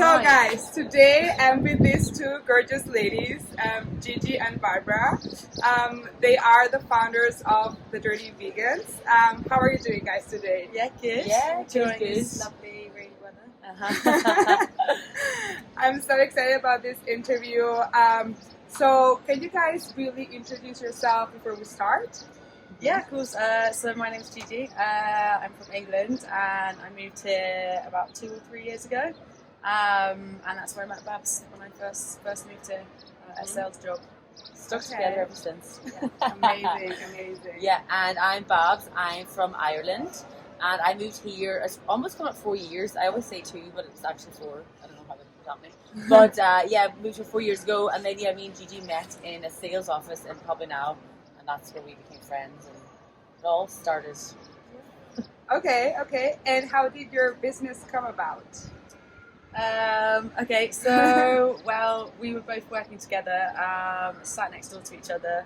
So guys, today I'm with these two gorgeous ladies, Gigi and Barbara. They are the founders of the Dirty Vegans. How are you doing, guys, today? Yeah, good. Yeah, Enjoying good. this lovely rainy weather. I'm so excited about this interview. So can you guys really introduce yourself before we start? Yeah, of course. So my name's Gigi. I'm from England and I moved here about 2 or 3 years ago. And that's where I met Babs when I first moved here, a sales job. Stuck together ever since. Amazing, amazing. Yeah, and I'm Babs. I'm from Ireland, and I moved here. It's almost come up 4 years. I always say 2, but it's actually 4. I don't know how it's happening. But yeah, moved here 4 years ago, and then me and Gigi met in a sales office in Now, and that's where we became friends, and it all started. Okay. And how did your business come about? Okay, so, well, we were both working together, sat next door to each other.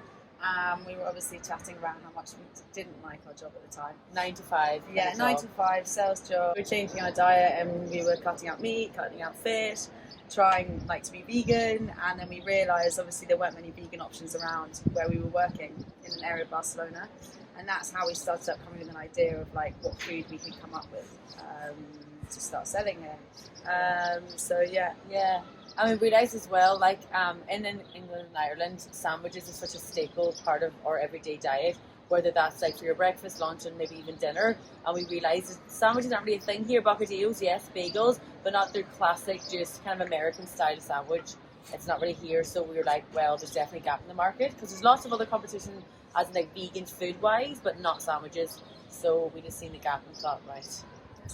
We were obviously chatting around how much we didn't like our job at the time. 9 to 5. Yeah, 9 to 5 sales job. We were changing our diet and we were cutting out meat, cutting out fish, trying to be vegan, and then we realised obviously there weren't many vegan options around where we were working in an area of Barcelona, and that's how we started up coming with an idea of what food we could come up with to start selling here. So yeah. And we realised as well, in England and Ireland, sandwiches is such a staple part of our everyday diet, whether that's for your breakfast, lunch, and maybe even dinner. And we realised that sandwiches aren't really a thing here. Bocadillos, yes, bagels, but not their classic, just kind of American style sandwich. It's not really here, so we were like, well, there's definitely a gap in the market, because there's lots of other competition as in vegan food-wise, but not sandwiches. So we just seen the gap and thought, right, let's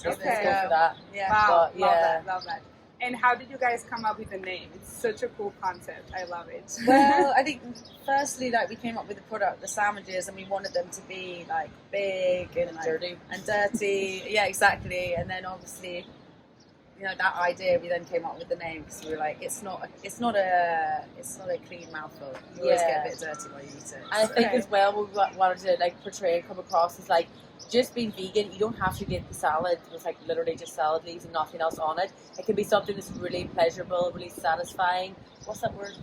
go for that. Yeah. Wow, Yeah. love that. And how did you guys come up with the name? It's such a cool concept. I love it. Well, I think firstly, we came up with the product, the sandwiches, and we wanted them to be big and dirty. And dirty. Yeah, exactly. And then obviously, that idea, we then came up with the name because we were like, it's not a clean mouthful. You always get a bit dirty while you eat it. And I think as well, we wanted to portray and come across as just being vegan, you don't have to get the salad with literally just salad leaves and nothing else on it. It can be something that's really pleasurable, really satisfying. What's that word?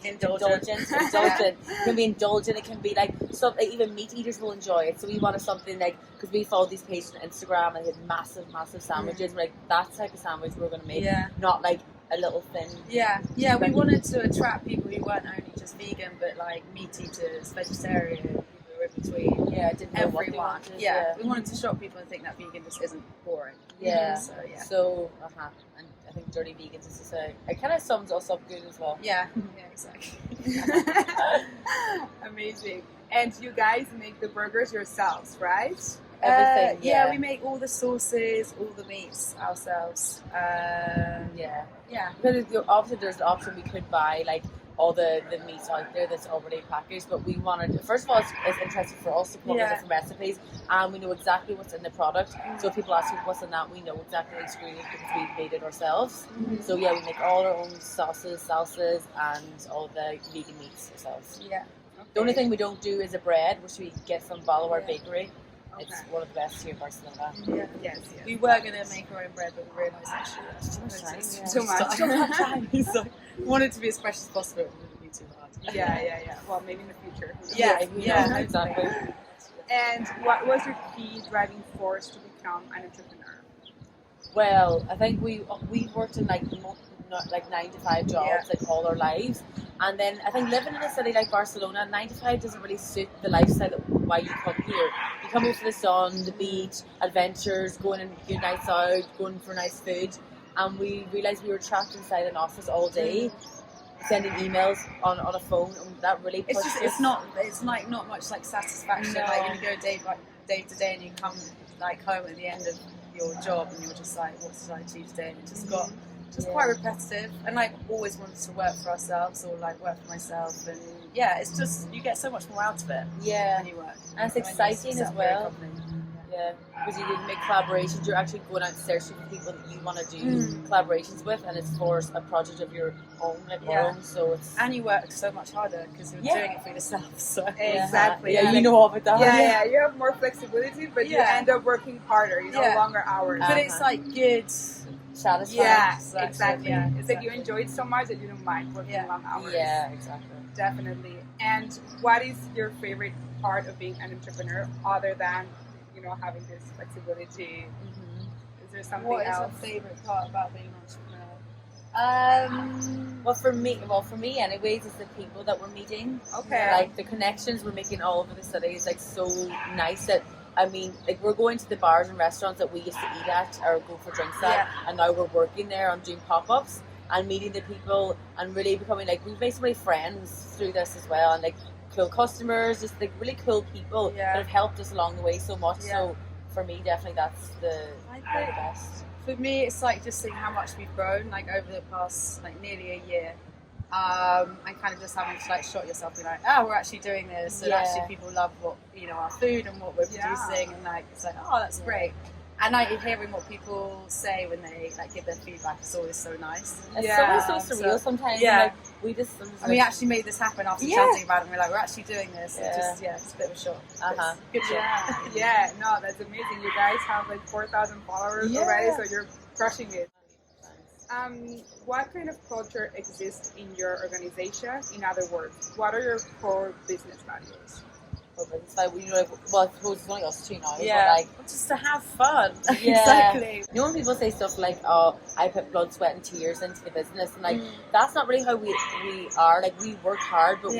Indulgent. It can be indulgent. It can be something even meat eaters will enjoy it. So we wanted something because we followed these pages on Instagram and they had massive sandwiches. We're that type of sandwich we're going to make, not a little thin. Yeah. We wanted to attract people who weren't only just vegan, but meat eaters, vegetarian. In between, didn't know what they wanted. We wanted to shock people and think that vegan just isn't boring. So and I think Dirty Vegans is just it kind of sums us up good as well. Yeah, exactly. Amazing. And you guys make the burgers yourselves, right? Everything. We make all the sauces, all the meats ourselves. Because obviously there's the option we could buy all the meats out there that's already packaged, but we wanted, first of all, it's interesting for us to come up with different recipes, and we know exactly what's in the product. So if people ask me what's in that, we know exactly the ingredients because we've made it ourselves. So we make all our own sauces, salsas, and all the vegan meats ourselves. The only thing we don't do is a bread, which we get from Ballawar Bakery. It's one of the best here in Barcelona. Yes. We were going to make our own bread, but we realised actually that's too much time. Too much time. So we wanted it to be as fresh as possible. It wouldn't be too hard. Yeah. Well, maybe in the future. Yeah, exactly. And what was your key driving force to become an entrepreneur? Well, I think we worked in 9 to 5 jobs all our lives, and then I think living in a city like Barcelona, 9 to 5 doesn't really suit the lifestyle why you come here. You come here for the sun, the beach, adventures, going and good nights out, going for nice food, and we realised we were trapped inside an office all day, sending emails on a phone, and that really pushed us. It's not much satisfaction. No. You go day to day, and you come home at the end of your job, and you're just what did I achieve today? And it just got quite repetitive, and always wanted to work for ourselves or work for myself, and it's just you get so much more out of it. When you work, and it's exciting as well. Because you can make collaborations. You're actually going out searching for people that you want to do collaborations with, and it's for a project of your own, our own. So it's you work so much harder because you're doing it for yourself. So exactly. You know all about that. You have more flexibility, but you end up working harder. Longer hours. But it's good satisfying. Yeah, Satisfaction, exactly. yeah, It's like you exactly. enjoy it so much that you don't mind working Yeah. long hours. Yeah, exactly. Definitely. And what is your favorite part of being an entrepreneur other than, you know, having this flexibility? Is there something What is else? your favourite part about being an entrepreneur? Well, for me, anyways, it's the people that we're meeting. Okay. Like the connections we're making all over the city is like so nice that. I mean, like we're going to the bars and restaurants that we used to eat at or go for drinks at, and now we're working there on doing pop-ups and meeting the people and really becoming like we've made so many friends through this as well, and like cool customers, just like really cool people that have helped us along the way so much. So for me, definitely that's the best. For me, it's like just seeing how much we've grown, like over the past like nearly a year, and kind of just having to like shot yourself, be like, oh, we're actually doing this, and actually people love what our food and what we're producing, and like it's like, oh, that's great. And like hearing what people say when they like give their feedback is always so nice. It's so surreal sometimes. Yeah. Like, we just and we actually made this happen after chatting about it. And we're like, we're actually doing this. It's a bit of a shock. Good job. Yeah, no, that's amazing. You guys have like 4,000 followers already, so you're crushing it. What kind of culture exists in your organization? In other words, what are your core business values? It's like, you know, like, well, I suppose it's only us two now. Yeah, but like, just to have fun. Yeah. Exactly. You know when people say stuff like, "Oh, I put blood, sweat, and tears into the business," and like that's not really how we are. Like we work hard, but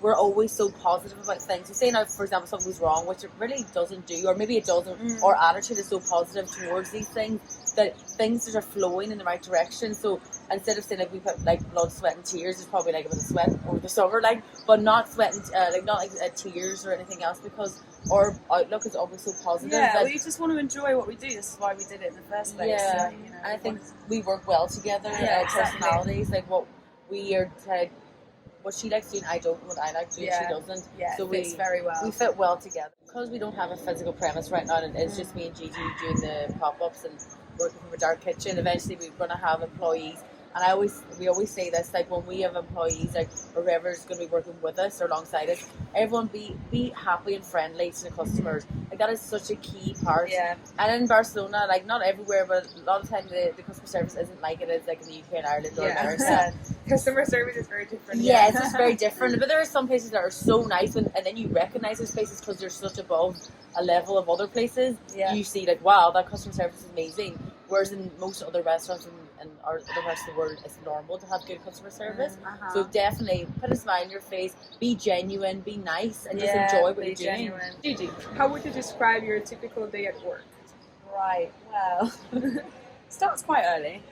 we're always so positive about things. So say now, for example, something goes wrong, which it really doesn't do, or maybe it doesn't. Our attitude is so positive towards these things that things just are flowing in the right direction. So instead of saying like we put like blood, sweat, and tears, it's probably like a bit of sweat over the summer, like, but not sweat and like not like tears or anything else, because our outlook is always so positive. Yeah, we just want to enjoy what we do. This is why we did it in the first place. Yeah, so, you know, and I think we work well together. Yeah, Our exactly. personalities, like what we are, what she likes doing, I don't. What I like doing, she doesn't. Yeah, so fits very well. We fit well together because we don't have a physical premise right now, and it's just me and Gigi doing the pop-ups and working from a dark kitchen. Eventually, we're going to have employees. And we always say this, like when we have employees, like or whoever's going to be working with us or alongside us, everyone be happy and friendly to the customers. Like that is such a key part. Yeah. And in Barcelona, like not everywhere, but a lot of the time the customer service isn't like it is like in the UK and Ireland or America. Customer service is very different. Yeah, it's just very different. But there are some places that are so nice, and then you recognise those places because they're such above a level of other places. Yeah. You see like, wow, that customer service is amazing. Whereas in most other restaurants and other parts of the world, it's normal to have good customer service. So definitely put a smile on your face, be genuine, be nice, and just enjoy what you're doing. Gigi, how would you describe your typical day at work? Right, well, starts quite early.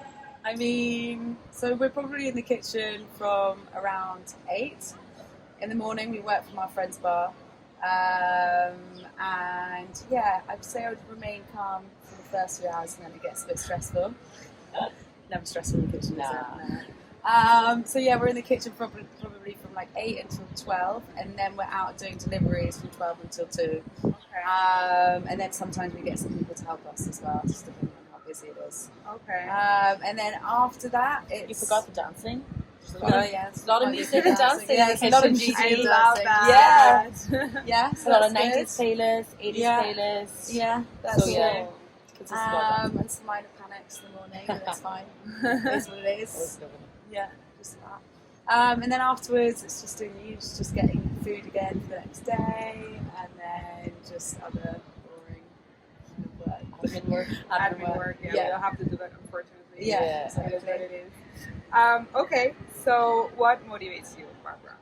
I mean, so we're probably in the kitchen from around 8 in the morning. We work from our friend's bar. And yeah, I'd say I would remain calm for the first few hours, and then it gets a bit stressful. Never stressful in the kitchen, is it? No. So yeah, we're in the kitchen probably from like 8 until 12, and then we're out doing deliveries from 12 until 2. And then sometimes we get some people to help us as well, just depending on how busy it is. And then after that, it's... You forgot the dancing? Oh yeah, a lot of music and dancing. Yeah, a lot of music. I love that. Yeah, So a lot of 90s playlists, 80s playlists. Yeah, that's so yeah. And some minor panics in the morning, but that's fine. It's what it is. Yeah, just that. And then afterwards, it's just doing the usual, just getting food again for the next day, and then just other boring work. Admin work. Yeah, we don't have to do that, unfortunately. Yeah, so it is what it is. Okay, so what motivates you, Barbara?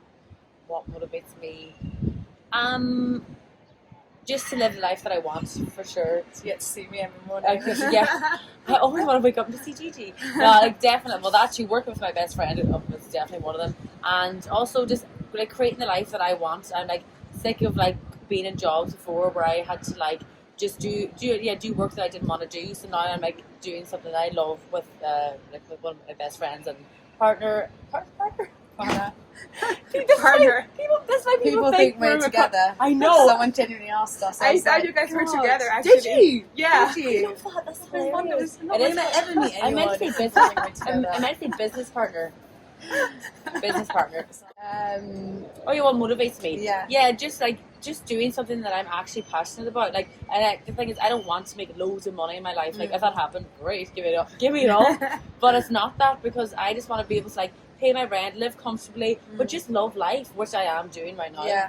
What motivates me? Just to live the life that I want, for sure. To get to see me every morning. I always want to wake up to see Gigi. No, like definitely. Well, actually, working with my best friend is definitely one of them. And also just like creating the life that I want. I'm like sick of like being in jobs before where I had to like just do work that I didn't want to do. So now I'm like doing something that I love with with one of my best friends and partner. People think we're together. I know. Someone genuinely asked us. I thought you guys were together. Actually, did you? Yeah. Did you? That's hilarious. I didn't ever meet anyone. I meant to say business. I meant to say business partner. business partner. Oh, you what motivates me? Yeah. Just doing something that I'm actually passionate about. Like, and the thing is, I don't want to make loads of money in my life. Like, if that happened, great, give me it all. But it's not that, because I just want to be able to like pay my rent, live comfortably, but just love life, which I am doing right now. Yeah.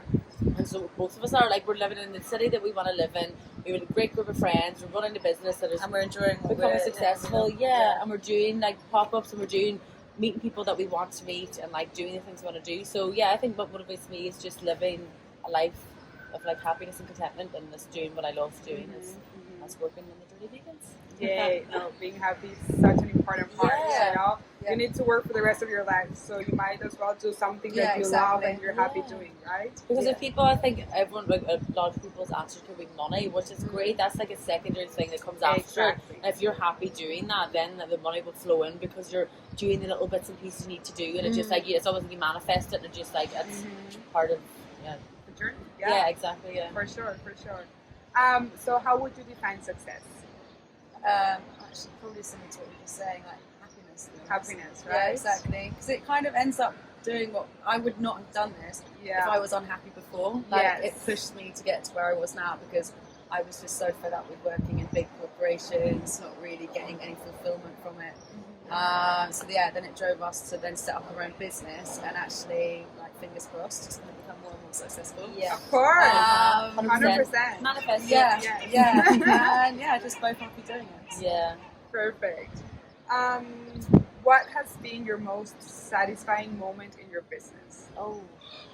And so both of us are like, we're living in the city that we want to live in. We have a great group of friends. We're running a business that is And we're enjoying becoming successful. And we're doing like pop-ups, and we're doing meeting people that we want to meet, and like doing the things we want to do. So yeah, I think what motivates me is just living a life of like happiness and contentment, and just doing what I love doing is working in the Dirty Vegans. Yeah, no, being happy is such an important part. You know, you need to work for the rest of your life, so you might as well do something that you love and you're happy doing, right? Because if people, I think everyone, like a lot of people's answer could be money, which is great. That's like a secondary thing that comes after. And if you're happy doing that, then the money will flow in, because you're doing the little bits and pieces you need to do, and it's just like it's almost like you manifest it, and just like it's part of the journey. Yeah, exactly. Yeah, for sure. So how would you define success? Actually, probably similar to what you were saying, like happiness, right? Yeah, exactly. Because it kind of ends up doing what I would not have done this if I was unhappy before. Like, it pushed me to get to where I was now, because I was just so fed up with working in big corporations, not really getting any fulfillment from it. Then it drove us to then set up our own business, and actually, like, fingers crossed, just going to become more and more successful. Yeah, of course, 100%. Manifest. And just both happy doing it. Yeah, perfect. What has been your most satisfying moment in your business?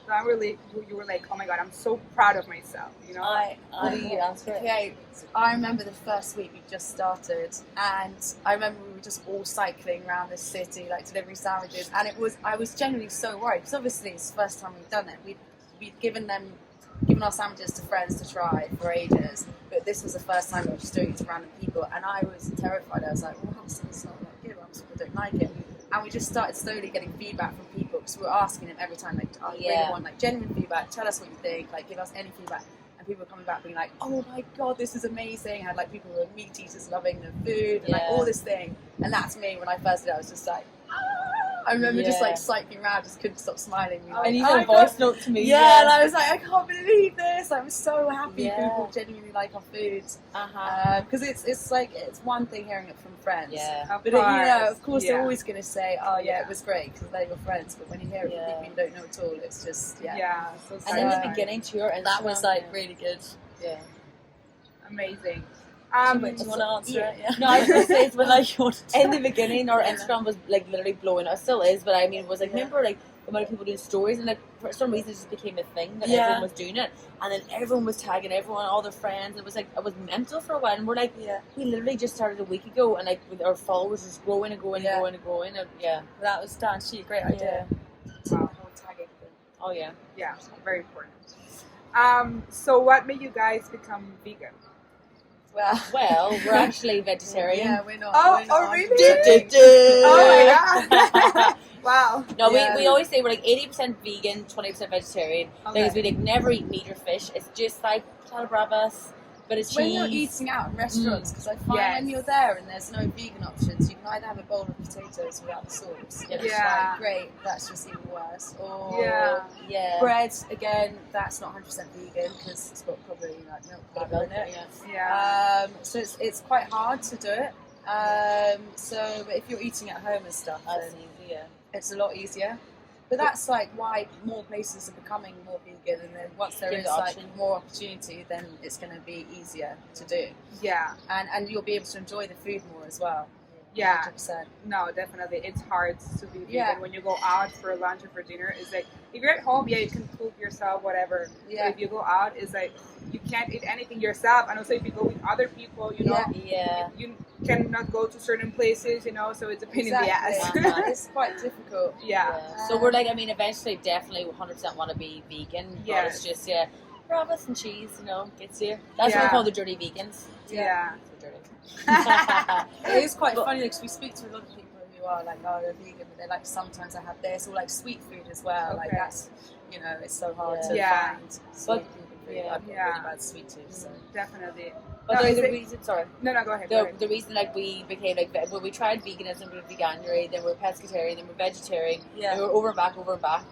Not really. You were like, oh my god, I'm so proud of myself. You know. How do you answer it? Okay, I remember the first week we just started, and I remember we were just all cycling around the city, like delivering sandwiches, and I was genuinely so worried, because obviously it's the first time we've done it. We'd given our sandwiches to friends to try for ages, but this was the first time we were just doing it to random people, and I was terrified. I was like, well, it's not that good, people don't like it. And we just started slowly getting feedback from people, because we were asking them every time, like, I really want like genuine feedback, tell us what you think, like give us any feedback. And people were coming back being like, oh my god, this is amazing. I had like people who were meat eaters loving the food and like all this thing. And that's me. When I first did it, I was just like, I remember just like cycling around, just couldn't stop smiling. And you got a voice note to me. Yeah, and I was like, I can't believe this. I'm so happy people genuinely like our food. Because it's like, it's one thing hearing it from friends. But of course they're always going to say, oh yeah, it was great, because they're your friends. But when you hear it from people you don't know at all, it's just, so and in the beginning to your Instagram, that was like really good. Amazing. Do you want to answer it? Yeah. No, I was going to say, it's when like in the beginning our Instagram was like literally blowing up. It still is, but I mean it was like, remember like the amount of people doing stories, and like for some reason it just became a thing that everyone was doing it, and then everyone was tagging everyone, all their friends. It was like, it was mental for a while, and we're like, we literally just started a week ago, and like with our followers just growing and growing and growing and growing, and that was Dan. She great idea. Wow. Tagging them. Oh yeah, very important. So what made you guys become vegan? Well, we're actually vegetarian. Yeah, we're not. Oh, really? Oh my god! Wow. No, we always say we're like 80% vegan, 20% vegetarian. Because we like never eat meat or fish. It's just like bravas, but it's when cheese. you're eating out in restaurants, because I find when you're there and there's no vegan options, you can either have a bowl of potatoes without the sauce, which is like, great, that's just even worse. Or bread, again, that's not 100% vegan, because it's got probably like milk powder in it. So it's quite hard to do it. But if you're eating at home and stuff, then it's a lot easier. But that's like why more places are becoming more vegan, and then once there is like more opportunity, then it's going to be easier to do. And you'll be able to enjoy the food more as well. 100%. No, definitely. It's hard to be vegan when you go out for lunch or for dinner. It's like, if you're at home, you can cook yourself, whatever. But if you go out, it's like you can't eat anything yourself. And also if you go with other people, you know, you cannot go to certain places, you know, so it's a pain in the ass. It's quite difficult. So we're like, I mean, eventually definitely 100% want to be vegan. But it's just, bravas and cheese, you know, gets you. That's what we call the dirty vegans. It is quite funny because we speak to a lot of people who are like, oh, they're vegan, but they're like, sometimes I have this, or like sweet food as well. Like that's, you know, it's so hard to find sweet vegan food. I've got really bad sweet tooth, so definitely. But No, the reason, sorry. No, go ahead. Go ahead. The reason like we became like when we tried veganism with veganuary, then we're pescatarian, then we're vegetarian, then we're over and back.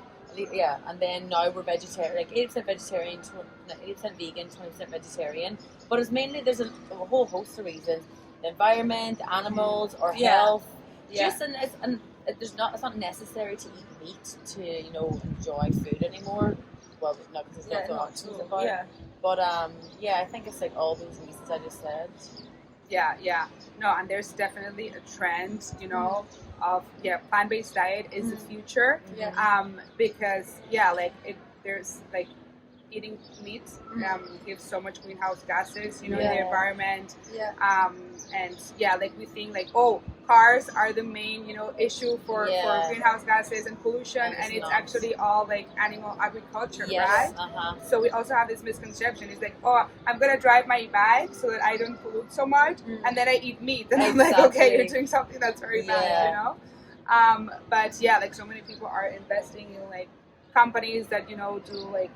Yeah, and then now we're vegetarian, like 80% vegetarian, 80% vegan, 20% vegetarian. But it's mainly there's a whole host of reasons: the environment, animals, or health. Just and it's not necessary to eat meat to enjoy food anymore. Well, not because there's no options about it. But I think it's like all those reasons I just said. Yeah. No, and there's definitely a trend, of plant-based diet is the future. Because there's like eating meat gives so much greenhouse gases, in the environment. We think like, oh, cars are the main, issue for greenhouse gases and pollution, and it's actually all like animal agriculture, right? So we also have this misconception. It's like, oh, I'm gonna drive my bike so that I don't pollute so much, and then I eat meat, and I'm like, okay, you're doing something that's very bad, But like so many people are investing in like companies that do like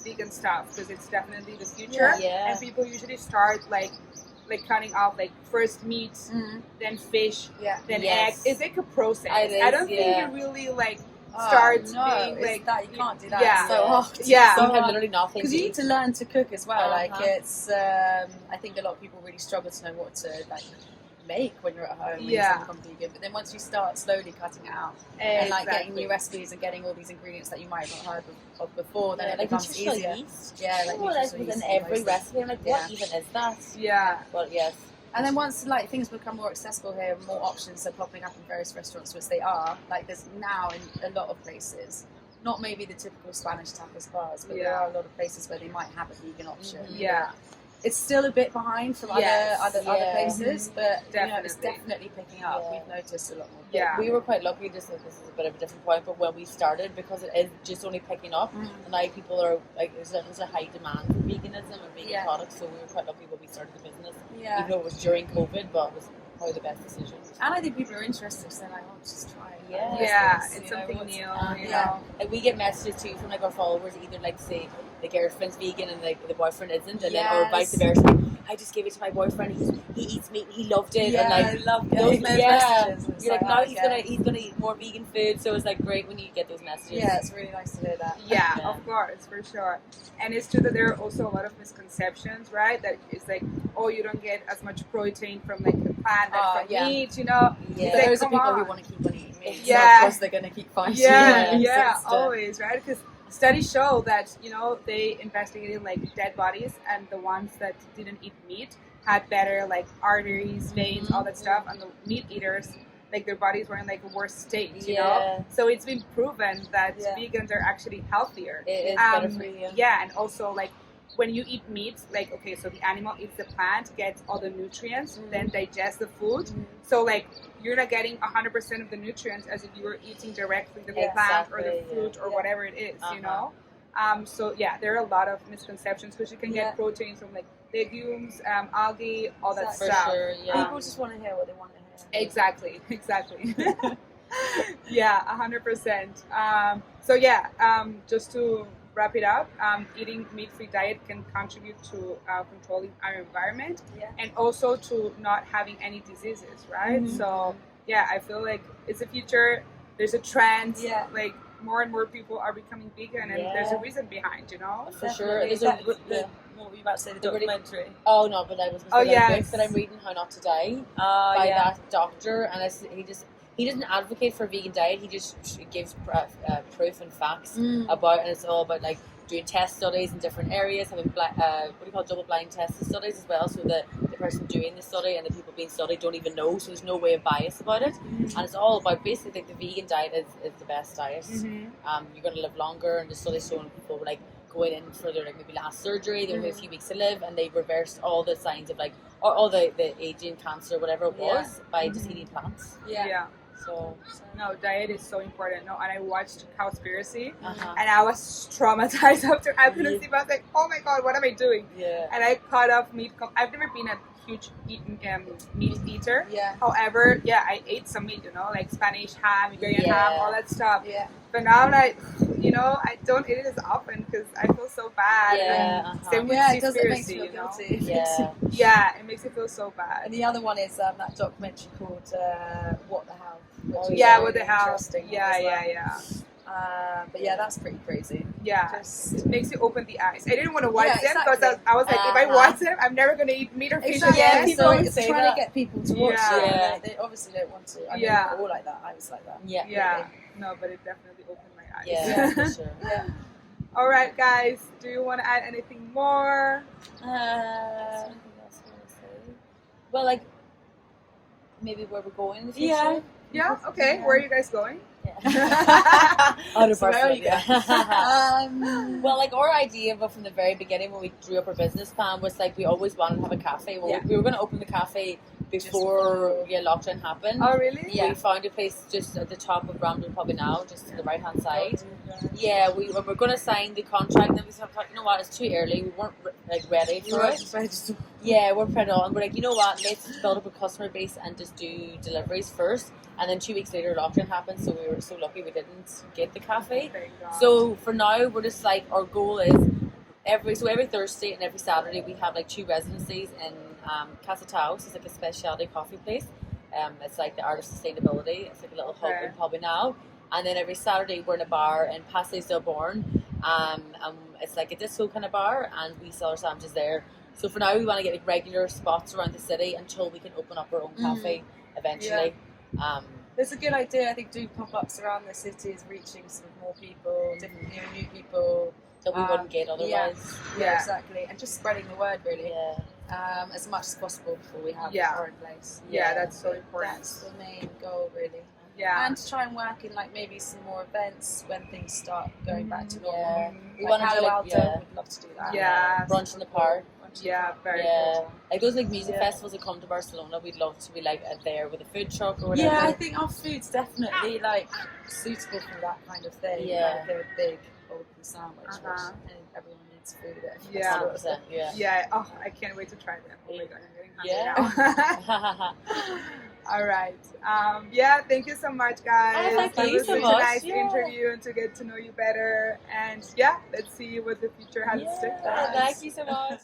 vegan stuff, because it's definitely the future. And people usually start like cutting off like first meat, then fish, then eggs. It's like a process. I don't think you really like start being like that. You can't do that. It's so hard. You have literally nothing. Because you need to learn to cook as well. Like it's, I think a lot of people really struggle to know what to like make when you're at home when you become vegan. But then once you start slowly cutting it out and like getting new recipes and getting all these ingredients that you might have not heard of before, then it becomes easier. Yeast. Within every recipe. I'm like, what even is that? But yes. And then once like things become more accessible here, more options are popping up in various restaurants, which they are. Like there's now in a lot of places, not maybe the typical Spanish tapas bars, but there are a lot of places where they might have a vegan option. It's still a bit behind from other places, but it's definitely picking up. We've noticed a lot more. We were quite lucky. This is a bit of a different point, but when we started, because it is just only picking up, and now people are like, there's a high demand for veganism and vegan products. So we were quite lucky when we started the business, even though it was during COVID, but it was probably the best decision. And I think people are interested, so they're like, oh, just try it. It's something new. Like we get messages too from like our followers, either like say the girlfriend's vegan and like the boyfriend isn't, and then or vice versa. I just gave it to my boyfriend. He eats meat. He loved it. And like, I love those messages. You're like, now he's gonna eat more vegan food. So it's like great when you get those messages. Yeah, it's really nice to hear that. Yeah, of course, for sure. And it's true that there are also a lot of misconceptions, right? That it's like, oh, you don't get as much protein from like a plant as from meat, Yeah, like, those are people who want to keep on eating meat. Yeah. So of course they're gonna keep fighting. Always, right? Because studies show that they investigated like dead bodies, and the ones that didn't eat meat had better like arteries, veins, all that stuff, and the meat eaters, like their bodies were in like a worse state, So it's been proven that vegans are actually healthier. It is better for you. And also like when you eat meat, like so the animal eats the plant, gets all the nutrients, then digests the food. So like you're not getting 100% of the nutrients as if you were eating directly the plant or the fruit or whatever it is, So there are a lot of misconceptions, because you can get proteins from like legumes, algae, all that stuff. Sure, People just want to hear what they want to hear. Exactly. 100%. Just to wrap it up, eating meat-free diet can contribute to controlling our environment and also to not having any diseases, right? So I feel like it's the future. There's a trend, like more and more people are becoming vegan, and there's a reason behind, For sure. There's what were you about to say, the documentary? Oh no, but I was book that I'm reading, How Not to Die, by that doctor, and he doesn't advocate for a vegan diet. He just gives proof and facts about, and it's all about like doing test studies in different areas, having double-blind test studies as well. So the person doing the study and the people being studied don't even know. So there's no way of bias about it, and it's all about basically the vegan diet is the best diet. You're going to live longer, and the studies showing people were like going in for their like maybe last surgery, they only have a few weeks to live, and they reversed all the signs of like all the aging, cancer, whatever it was, by just eating plants. So no, diet is so important. No, and I watched Cowspiracy, and I was traumatized after I couldn't sleep. I was like, oh my god, what am I doing? And I cut off meat. I've never been a huge meat eater. Yeah. However, yeah, I ate some meat, you know, like Spanish ham, Iberian ham, all that stuff. Yeah. But now I'm like, you know, I don't eat it as often because I feel so bad. Yeah, And same with It does. It makes Seaspiracy, you feel you know? guilty. Yeah. Yeah, it makes you feel so bad. And the other one is that documentary called What the Hell. Which is Yeah, really what the hell? interesting Yeah, as well. yeah. But yeah, that's pretty crazy. Yeah, it makes you open the eyes. I didn't want to watch them because exactly. I was like, if I watch them, I'm never going to eat meat or fish Exactly. again. Yeah, people so always it's trying that. to get people to watch Yeah. it. Yeah. They obviously don't want to. I mean, Yeah. we're all like that. I was like that. Yeah. Yeah, no, but it definitely opened my eyes. Yeah, for sure. Yeah. All right, guys, do you want to add anything more? Anything else I want to say? Well, like maybe where we're going in the future. Yeah, okay. Yeah. Where are you guys going? Out of So where are you Barcelona. Well, like our idea from the very beginning when we drew up our business plan was like we always wanted to have a cafe. Well, Yeah. we were going to open the cafe before lockdown happened. Oh, really? We found a place just at the top of Rambla Pub now, just to the right hand side. Yeah, we were going to sign the contract, and then we thought, you know what, it's too early. We weren't like ready for it. Yeah, we're pretty on. We're like, you know what, let's build up a customer base and just do deliveries first. And then 2 weeks later, lockdown happened, so we were so lucky we didn't get the cafe. Thank God. So for now, we're just like, our goal is every Thursday and every Saturday we have like 2 residencies in Casa Taos. It's like a specialty coffee place. It's like the art of sustainability. It's like a little hub in Pubby now. And then every Saturday we're in a bar in Passeig del Born. It's like a disco kind of bar, and we sell our sandwiches there. So for now, we want to get like regular spots around the city until we can open up our own cafe eventually. It's a good idea. I think doing pop-ups around the city is reaching sort of more people, different new people that we wouldn't get otherwise. Yeah, exactly. And just spreading the word really. Yeah. As much as possible before we have our own place. Yeah, that's so important. That's the main goal really. Yeah. And to try and work in like maybe some more events when things start going back to normal. Yeah. We want to do we'd love to do that. Yeah. Brunch in the park. Yeah, very cool. Like those like music festivals that come to Barcelona, we'd love to be like there with a food truck or whatever. Yeah, I think our food's definitely like suitable for that kind of thing. Yeah. Like a big open sandwich, which everyone needs food at. Yeah. 100%, yeah. Yeah. Oh, I can't wait to try them. Oh my God, I'm getting hungry now. All right. Yeah, thank you so much, guys. Thank That you was so such much. a nice Yeah. interview and to get to know you better. And yeah, let's see what the future has to say. Thank you so much.